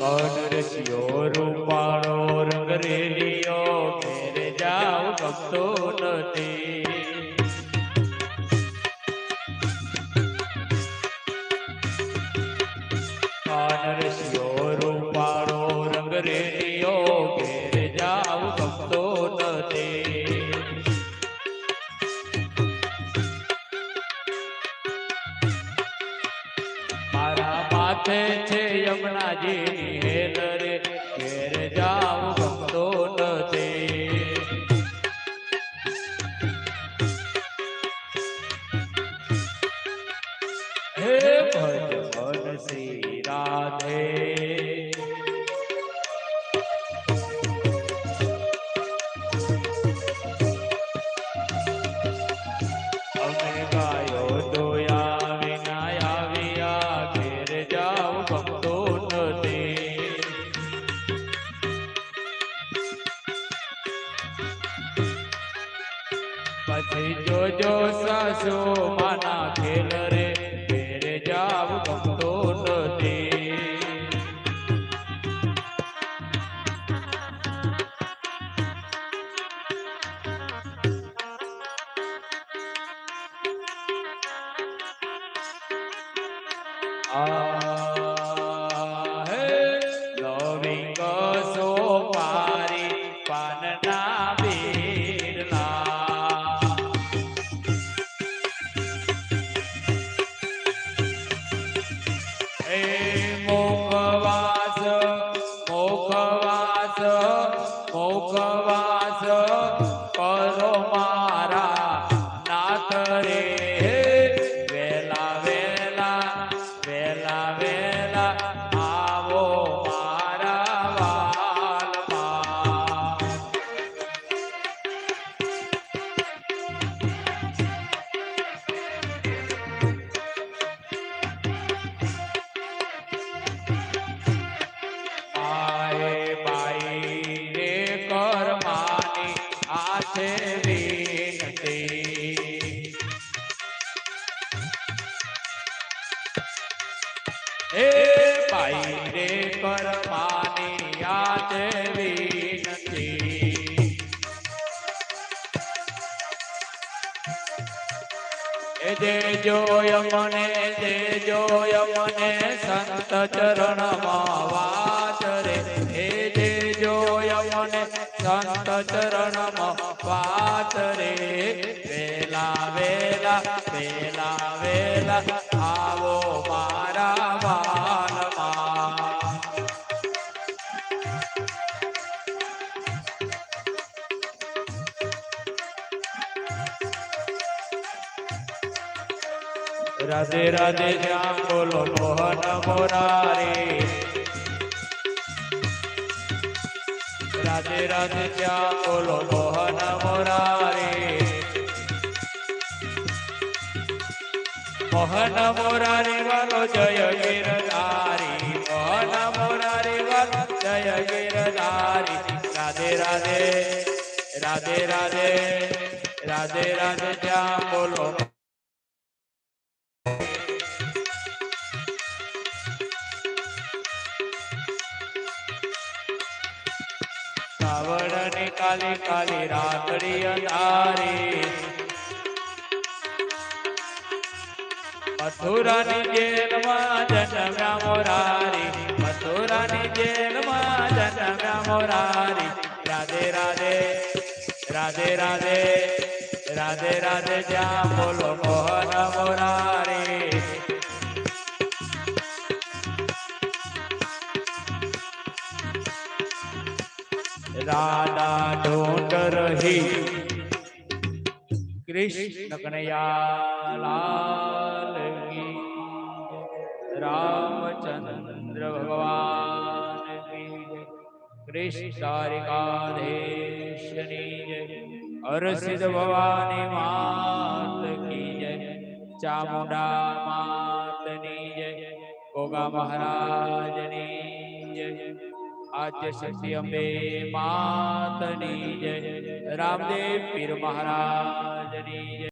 કનરસિયો રૂપાળો રંગ રેલિયો ઘેરે જાવ ગમતો નથી. કનરસિયો રૂપાળો રંગ રેલિયો ઘેરે જાવ ગમતો નથી. મારા માથે છે યમુનાજીની હેલ રે ઘેર જાવ ગમતો નથી. હે ભજન શ્રી રાધે અમે ગાયો દોયા વિના આવ્યા ઘેર જાવ ગમતો નથી. પછી જોજો સાસુ માના ખેલ રે ઘેર જાવ ગમતો નથી. હે લવિંગ સોપારી પાનના બીડલા એ મુખવાસ મુખવાસ મુખવાસ કરો મારા નાથ રે. વેલા વેલા વેલા વેલા આવો મારા વાલમાં. આએ બાઈ રે કરમાની આથે વિનતી. એ બાઈ રે કરમાની આથે વિનતી. એ દેજો યમને સંત ચરણમાં વાત રે. એ દેજો યમને સંત ચરણમાં વાત રે. વેલા વેલા વેલા વેલા આવો મારા વાલમાં. રાધે રાધે શ્યામ બોલો મોહન મોરારી. રાધે રાધે શ્યામ બોલો મોહન મોરારી. મોહન મોરારી વાલો જય ગિરધારી. મોહન મોરારી વાલો જય ગિરધારી. રાધે રાધે રાધે રાધે રાધે રાધે શ્યામ બોલો. શ્રાવણની કાલી કાલી રાતડી અંધારી. મથુરાની જેલમાં જન્મ્યા મોરારી. મથુરાની જેલમાં જન્મ્યા મોરારી. રાધે રાધે રાધે રાધે રાધે રાધે શ્યામ બોલો મોહન મોરારી. રાધા ઢૂંઢ રહી કૃષ્ણ કનૈયા લાલ કી. રામચંદ્ર ભગવાન કી જય. કૃષ્ણ દ્વારિકાધીશની જય. હરસિદ્ધ ભવાની માત કી જય. ચામુંડા માતની જય. ગોગા મહારાજની જય. આદ્ય શક્તિ અંબે માતની જય. રામદેવ પીર મહારાજની જય.